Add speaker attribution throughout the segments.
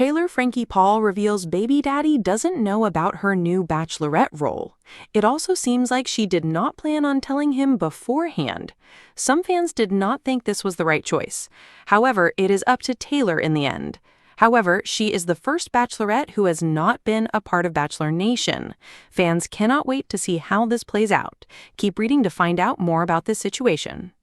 Speaker 1: Taylor Frankie Paul reveals baby daddy doesn't know about her new Bachelorette role. It also seems like she did not plan on telling him beforehand. Some fans did not think this was the right choice. However, it is up to Taylor in the end. However, she is the first Bachelorette who has not been a part of Bachelor Nation. Fans cannot wait to see how this plays out. Keep reading to find out more about this situation.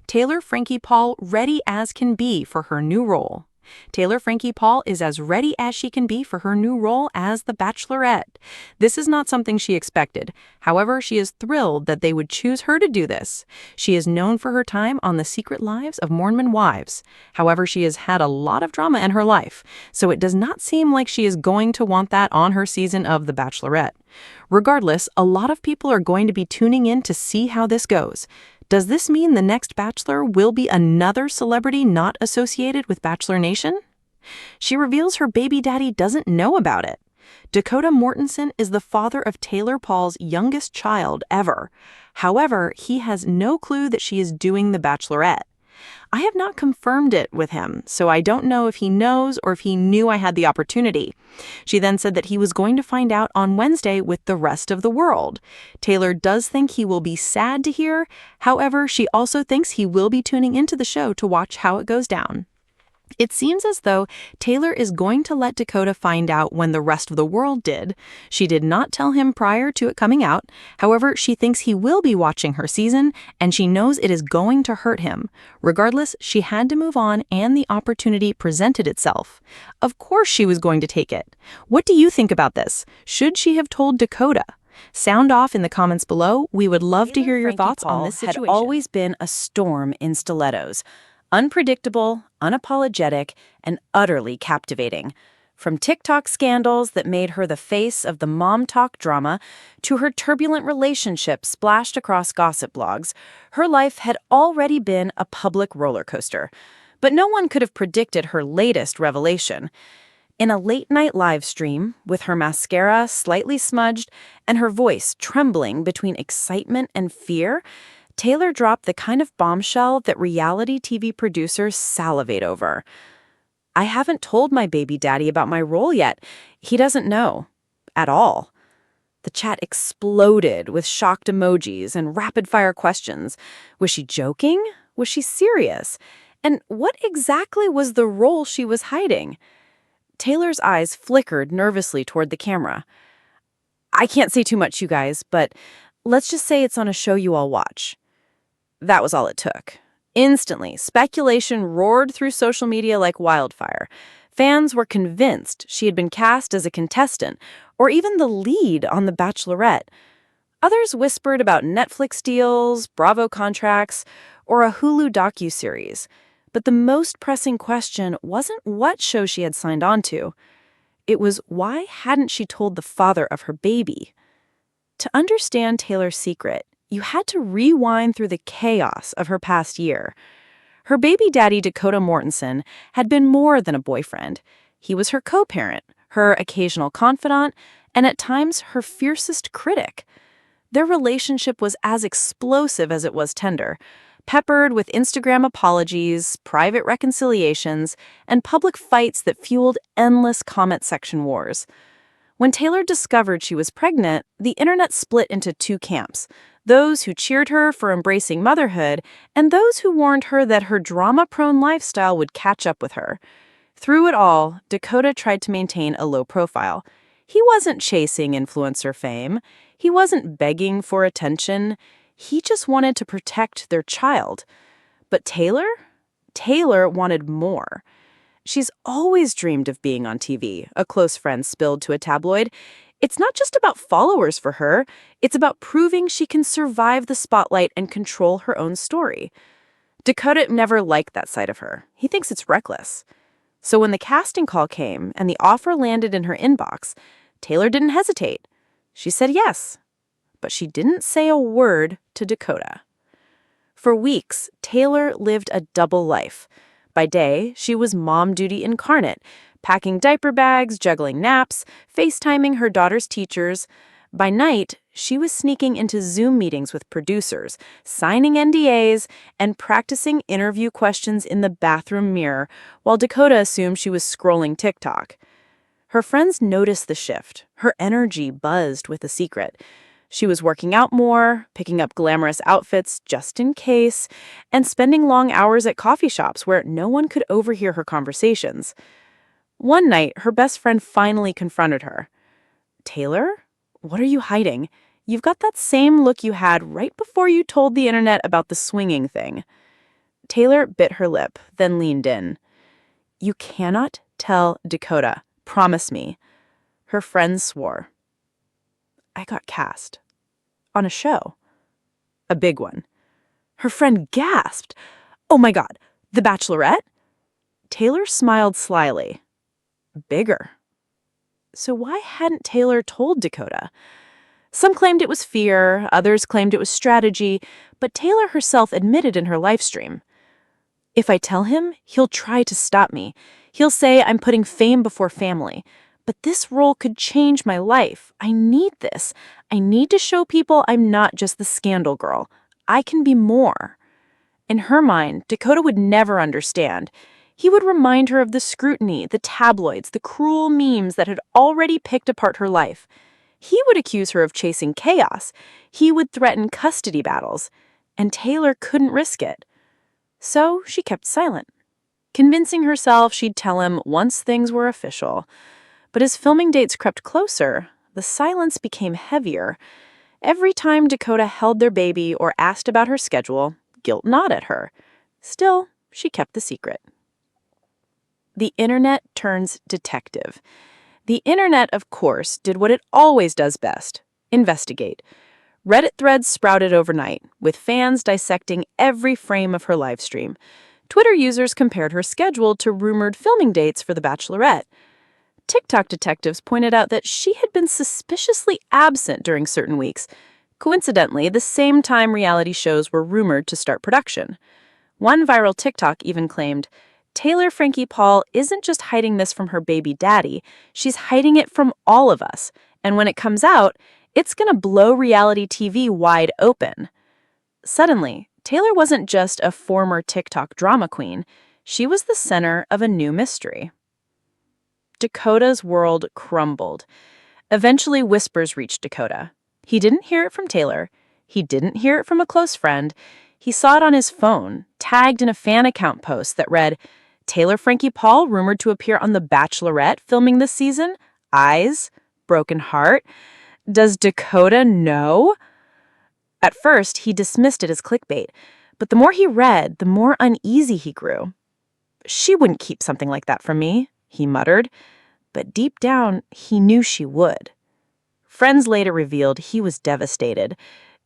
Speaker 1: Taylor Frankie Paul ready as can be for her new role. Taylor Frankie Paul is as ready as she can be for her new role as the Bachelorette. This is not something she expected. However, she is thrilled that they would choose her to do this. She is known for her time on The Secret Lives of Mormon Wives. However, she has had a lot of drama in her life, so it does not seem like she is going to want that on her season of The Bachelorette. Regardless, a lot of people are going to be tuning in to see how this goes. Does this mean the next Bachelor will be another celebrity not associated with Bachelor Nation? She reveals her baby daddy doesn't know about it. Dakota Mortensen is the father of Taylor Paul's youngest child ever. However, he has no clue that she is doing The Bachelorette. I have not confirmed it with him, so I don't know if he knows or if he knew I had the opportunity. She then said that he was going to find out on Wednesday with the rest of the world. Taylor does think he will be sad to hear. However, she also thinks he will be tuning into the show to watch how it goes down. It seems as though Taylor is going to let Dakota find out when the rest of the world did. She did not tell him prior to it coming out. However, she thinks he will be watching her season, and she knows it is going to hurt him. Regardless, she had to move on, and the opportunity presented itself. Of course she was going to take it. What do you think about this? Should she have told Dakota? Sound off in the comments below. We would love to hear your thoughts on this situation.
Speaker 2: Had always been a storm in stilettos. Unpredictable, unapologetic, and utterly captivating. From TikTok scandals that made her the face of the mom talk drama to her turbulent relationship splashed across gossip blogs, her life had already been a public roller coaster. But no one could have predicted her latest revelation. In a late-night live stream, with her mascara slightly smudged and her voice trembling between excitement and fear, Taylor dropped the kind of bombshell that reality TV producers salivate over. "I haven't told my baby daddy about my role yet. He doesn't know. At all." The chat exploded with shocked emojis and rapid-fire questions. Was she joking? Was she serious? And what exactly was the role she was hiding? Taylor's eyes flickered nervously toward the camera. "I can't say too much, you guys, but let's just say it's on a show you all watch." That was all it took. Instantly, speculation roared through social media like wildfire. Fans were convinced she had been cast as a contestant, or even the lead on The Bachelorette. Others whispered about Netflix deals, Bravo contracts, or a Hulu docuseries. But the most pressing question wasn't what show she had signed on to. It was why hadn't she told the father of her baby? To understand Taylor's secret, you had to rewind through the chaos of her past year. Her baby daddy, Dakota Mortensen, had been more than a boyfriend. He was her co-parent, her occasional confidant, and at times her fiercest critic. Their relationship was as explosive as it was tender, peppered with Instagram apologies, private reconciliations, and public fights that fueled endless comment section wars. When Taylor discovered she was pregnant, the internet split into two camps: those who cheered her for embracing motherhood, and those who warned her that her drama-prone lifestyle would catch up with her. Through it all, Dakota tried to maintain a low profile. He wasn't chasing influencer fame. He wasn't begging for attention. He just wanted to protect their child. But Taylor? Taylor wanted more. She's always dreamed of being on TV, a close friend spilled to a tabloid. It's not just about followers for her. It's about proving she can survive the spotlight and control her own story. Dakota never liked that side of her. He thinks it's reckless. So when the casting call came and the offer landed in her inbox, Taylor didn't hesitate. She said yes. But she didn't say a word to Dakota. For weeks, Taylor lived a double life. By day, she was mom duty incarnate, packing diaper bags, juggling naps, FaceTiming her daughter's teachers. By night, she was sneaking into Zoom meetings with producers, signing NDAs, and practicing interview questions in the bathroom mirror while Dakota assumed she was scrolling TikTok. Her friends noticed the shift. Her energy buzzed with a secret. She was working out more, picking up glamorous outfits just in case, and spending long hours at coffee shops where no one could overhear her conversations. One night, her best friend finally confronted her. "Taylor? What are you hiding? You've got that same look you had right before you told the internet about the swinging thing." Taylor bit her lip, then leaned in. "You cannot tell Dakota. Promise me." Her friends swore. "I got cast. On a show. A big one." Her friend gasped. "Oh my God, The Bachelorette?" Taylor smiled slyly. "Bigger." So why hadn't Taylor told Dakota? Some claimed it was fear, others claimed it was strategy, but Taylor herself admitted in her livestream, "If I tell him, he'll try to stop me. He'll say I'm putting fame before family. But this role could change my life. I need this. I need to show people I'm not just the scandal girl. I can be more." In her mind, Dakota would never understand. He would remind her of the scrutiny, the tabloids, the cruel memes that had already picked apart her life. He would accuse her of chasing chaos. He would threaten custody battles. And Taylor couldn't risk it. So she kept silent, convincing herself she'd tell him once things were official. But as filming dates crept closer, the silence became heavier. Every time Dakota held their baby or asked about her schedule, guilt gnawed at her. Still, she kept the secret. The internet turns detective. The internet, of course, did what it always does best: investigate. Reddit threads sprouted overnight, with fans dissecting every frame of her livestream. Twitter users compared her schedule to rumored filming dates for The Bachelorette. TikTok detectives pointed out that she had been suspiciously absent during certain weeks, coincidentally the same time reality shows were rumored to start production. One viral TikTok even claimed, "Taylor Frankie Paul isn't just hiding this from her baby daddy, she's hiding it from all of us, and when it comes out, it's gonna blow reality TV wide open." Suddenly, Taylor wasn't just a former TikTok drama queen, she was the center of a new mystery. Dakota's world crumbled. Eventually, whispers reached Dakota. He didn't hear it from Taylor. He didn't hear it from a close friend. He saw it on his phone, tagged in a fan account post that read, "Taylor Frankie Paul rumored to appear on The Bachelorette filming this season? Eyes? Broken heart? Does Dakota know?" At first, he dismissed it as clickbait, but the more he read, the more uneasy he grew. "She wouldn't keep something like that from me," he muttered, but deep down, he knew she would. Friends later revealed he was devastated.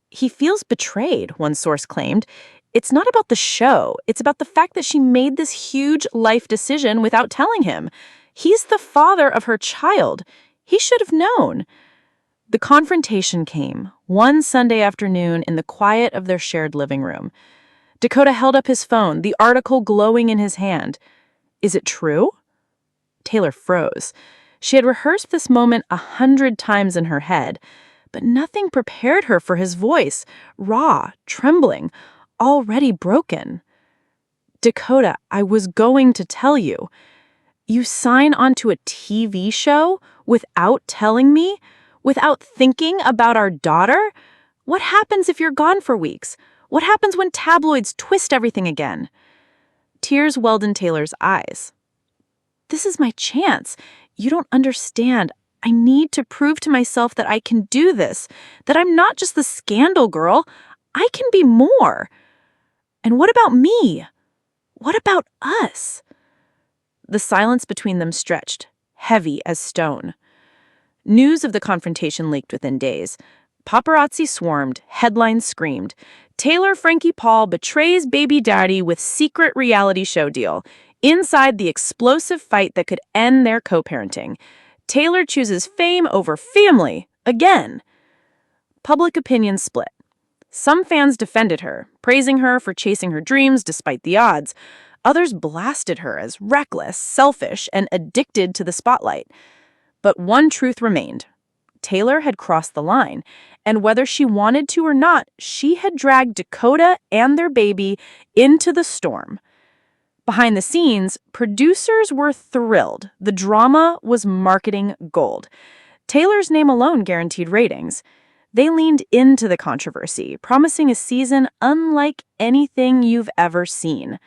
Speaker 2: "He feels betrayed," one source claimed. "It's not about the show. It's about the fact that she made this huge life decision without telling him. He's the father of her child. He should have known." The confrontation came one Sunday afternoon in the quiet of their shared living room. Dakota held up his phone, the article glowing in his hand. "Is it true?" Taylor froze. She had rehearsed this moment 100 times in her head, but nothing prepared her for his voice, raw, trembling, already broken. "Dakota, I was going to tell you. You sign onto a TV show without telling me? Without thinking about our daughter? What happens if you're gone for weeks? What happens when tabloids twist everything again?" Tears welled in Taylor's eyes. "This is my chance. You don't understand. I need to prove to myself that I can do this, that I'm not just the scandal girl. I can be more. And what about me? What about us?" The silence between them stretched, heavy as stone. News of the confrontation leaked within days. Paparazzi swarmed, headlines screamed, "Taylor Frankie Paul betrays baby daddy with secret reality show deal. Inside the explosive fight that could end their co-parenting. Taylor chooses fame over family, again." Public opinion split. Some fans defended her, praising her for chasing her dreams despite the odds. Others blasted her as reckless, selfish, and addicted to the spotlight. But one truth remained. Taylor had crossed the line, and whether she wanted to or not, she had dragged Dakota and their baby into the storm. Behind the scenes, producers were thrilled. The drama was marketing gold. Taylor's name alone guaranteed ratings. They leaned into the controversy, promising a season unlike anything you've ever seen.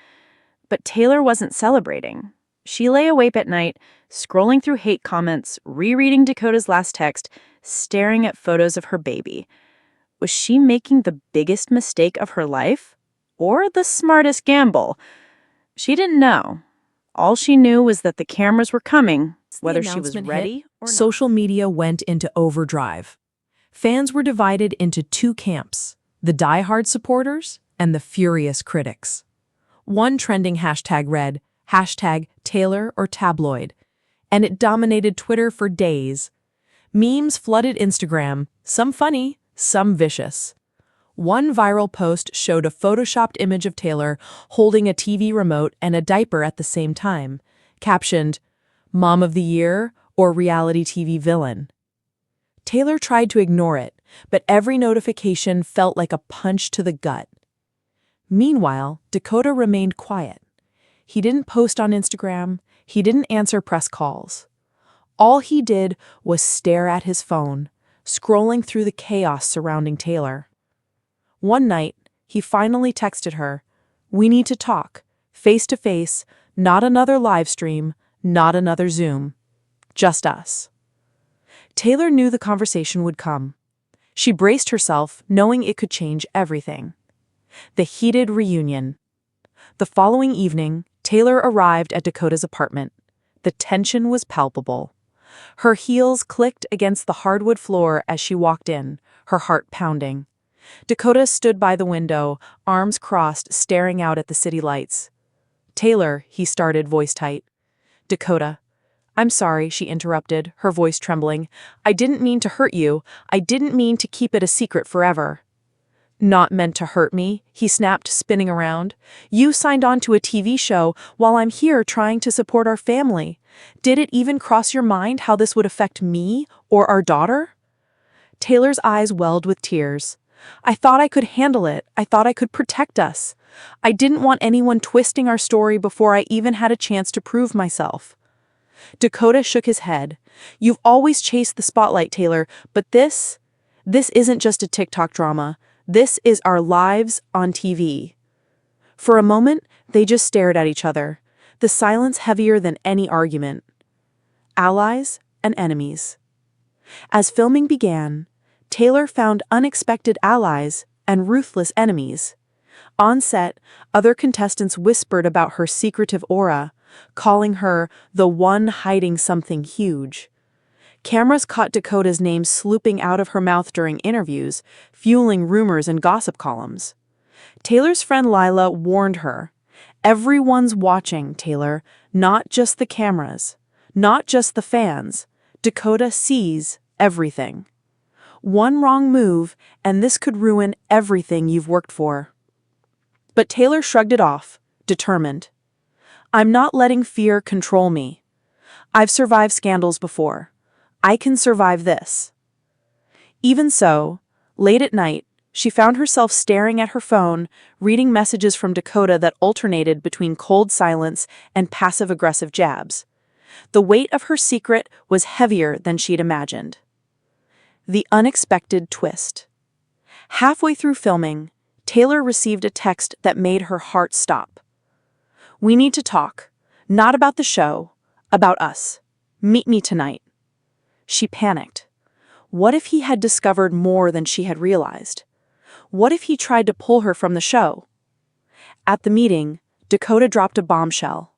Speaker 2: But Taylor wasn't celebrating. She lay awake at night, scrolling through hate comments, rereading Dakota's last text, staring at photos of her baby. Was she making the biggest mistake of her life? Or the smartest gamble? She didn't know. All she knew was that the cameras were coming, whether she was ready or not.
Speaker 1: Social media went into overdrive. Fans were divided into two camps, the die-hard supporters and the furious critics. One trending hashtag read, #Taylor or tabloid, and it dominated Twitter for days. Memes flooded Instagram, some funny, some vicious. One viral post showed a photoshopped image of Taylor holding a TV remote and a diaper at the same time, captioned, "Mom of the Year" or "Reality TV Villain." Taylor tried to ignore it, but every notification felt like a punch to the gut. Meanwhile, Dakota remained quiet. He didn't post on Instagram. He didn't answer press calls. All he did was stare at his phone, scrolling through the chaos surrounding Taylor. One night, he finally texted her, "We need to talk, face to face, not another live stream, not another Zoom. Just us." Taylor knew the conversation would come. She braced herself, knowing it could change everything. The heated reunion. The following evening, Taylor arrived at Dakota's apartment. The tension was palpable. Her heels clicked against the hardwood floor as she walked in, her heart pounding. Dakota stood by the window, arms crossed, staring out at the city lights. "Taylor," he started, voice tight. "Dakota." "I'm sorry," she interrupted, her voice trembling. "I didn't mean to hurt you. I didn't mean to keep it a secret forever." "Not meant to hurt me," he snapped, spinning around. "You signed on to a TV show while I'm here trying to support our family. Did it even cross your mind how this would affect me or our daughter?" Taylor's eyes welled with tears. "I thought I could handle it. I thought I could protect us. I didn't want anyone twisting our story before I even had a chance to prove myself." Dakota shook his head. "You've always chased the spotlight, Taylor, but this isn't just a TikTok drama. This is our lives on TV." For a moment, they just stared at each other, the silence heavier than any argument. Allies and enemies. As filming began, Taylor found unexpected allies and ruthless enemies. On set, other contestants whispered about her secretive aura, calling her the one hiding something huge. Cameras caught Dakota's name slooping out of her mouth during interviews, fueling rumors and gossip columns. Taylor's friend Lila warned her, "Everyone's watching, Taylor, not just the cameras, not just the fans. Dakota sees everything. One wrong move, and this could ruin everything you've worked for." But Taylor shrugged it off, determined. "I'm not letting fear control me. I've survived scandals before. I can survive this." Even so, late at night, she found herself staring at her phone, reading messages from Dakota that alternated between cold silence and passive-aggressive jabs. The weight of her secret was heavier than she'd imagined. The unexpected twist. Halfway through filming, Taylor received a text that made her heart stop. "We need to talk. Not about the show. About us. Meet me tonight." She panicked. What if he had discovered more than she had realized? What if he tried to pull her from the show? At the meeting, Dakota dropped a bombshell.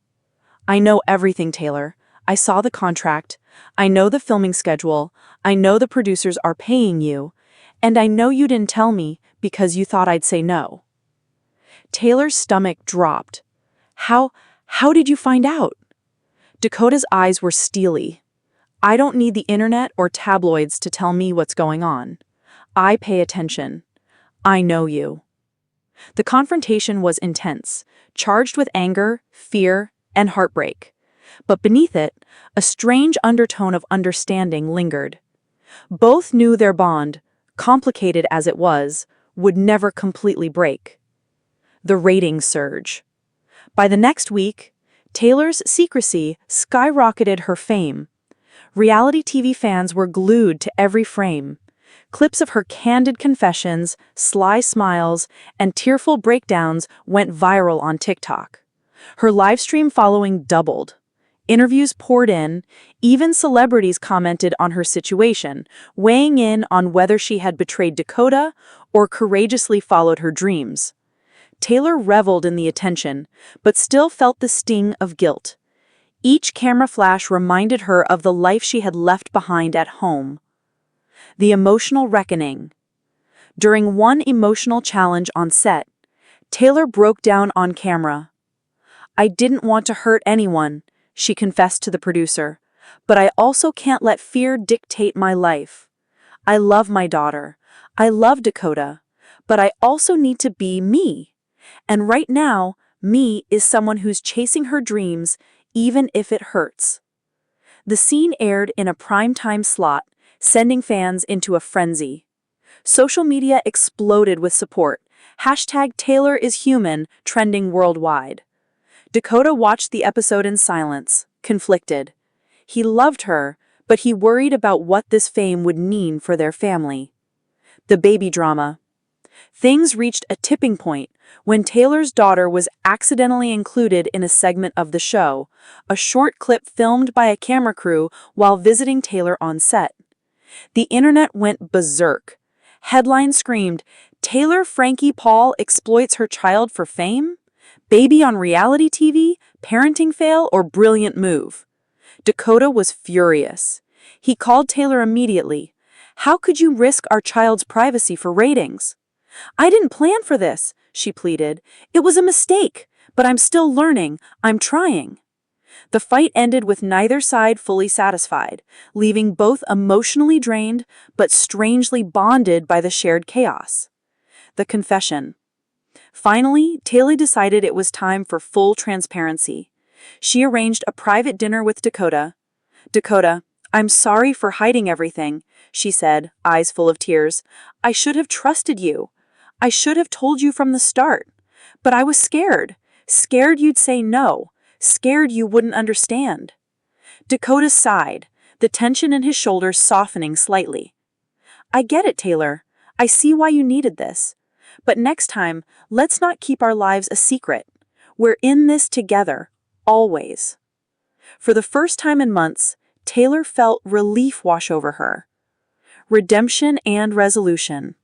Speaker 1: "I know everything, Taylor. I saw the contract. I know the filming schedule. I know the producers are paying you. And I know you didn't tell me because you thought I'd say no." Taylor's stomach dropped. How did you find out?" Dakota's eyes were steely. "I don't need the internet or tabloids to tell me what's going on. I pay attention. I know you." The confrontation was intense, charged with anger, fear, and heartbreak. But beneath it, a strange undertone of understanding lingered.
Speaker 2: Both knew their bond, complicated as it was, would never completely break. The ratings surge. By the next week, Taylor's secrecy skyrocketed her fame. Reality TV fans were glued to every frame. Clips of her candid confessions, sly smiles, and tearful breakdowns went viral on TikTok. Her livestream following doubled. Interviews poured in, even celebrities commented on her situation, weighing in on whether she had betrayed Dakota or courageously followed her dreams. Taylor reveled in the attention, but still felt the sting of guilt. Each camera flash reminded her of the life she had left behind at home. The emotional reckoning. During one emotional challenge on set, Taylor broke down on camera. "I didn't want to hurt anyone," she confessed to the producer, "but I also can't let fear dictate my life. I love my daughter. I love Dakota, but I also need to be me. And right now, me is someone who's chasing her dreams, even if it hurts." The scene aired in a primetime slot, sending fans into a frenzy. Social media exploded with support. #TaylorIsHuman trending worldwide. Dakota watched the episode in silence, conflicted. He loved her, but he worried about what this fame would mean for their family. The baby drama. Things reached a tipping point when Taylor's daughter was accidentally included in a segment of the show, a short clip filmed by a camera crew while visiting Taylor on set. The internet went berserk. Headlines screamed, "Taylor Frankie Paul exploits her child for fame? Baby on reality TV? Parenting fail or brilliant move?" Dakota was furious. He called Taylor immediately. "How could you risk our child's privacy for ratings?" "I didn't plan for this," she pleaded. "It was a mistake, but I'm still learning. I'm trying." The fight ended with neither side fully satisfied, leaving both emotionally drained but strangely bonded by the shared chaos. The confession. Finally, Taylor decided it was time for full transparency. She arranged a private dinner with Dakota. "Dakota, I'm sorry for hiding everything," she said, eyes full of tears. "I should have trusted you. I should have told you from the start. But I was scared. Scared you'd say no. Scared you wouldn't understand." Dakota sighed, the tension in his shoulders softening slightly. "I get it, Taylor. I see why you needed this. But next time, let's not keep our lives a secret. We're in this together, always." For the first time in months, Taylor felt relief wash over her. Redemption and resolution.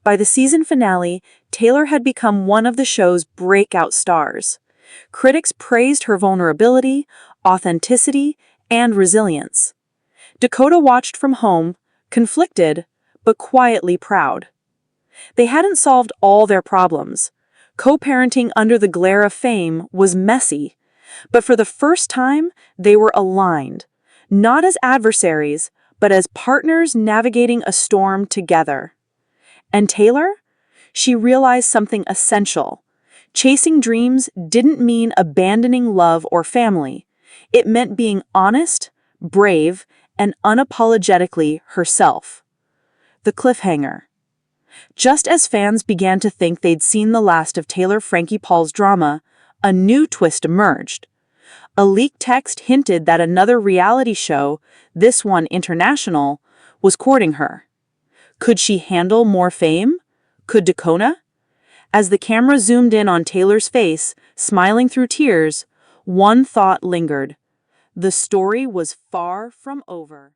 Speaker 2: By the season finale, Taylor had become one of the show's breakout stars. Critics praised her vulnerability, authenticity, and resilience. Dakota watched from home, conflicted, but quietly proud. They hadn't solved all their problems. Co-parenting under the glare of fame was messy, but for the first time, they were aligned, not as adversaries, but as partners navigating a storm together. And Taylor? She realized something essential. Chasing dreams didn't mean abandoning love or family. It meant being honest, brave, and unapologetically herself. The cliffhanger. Just as fans began to think they'd seen the last of Taylor Frankie Paul's drama, a new twist emerged. A leaked text hinted that another reality show, this one international, was courting her. Could she handle more fame? Could Dakota? As the camera zoomed in on Taylor's face, smiling through tears, one thought lingered. The story was far from over.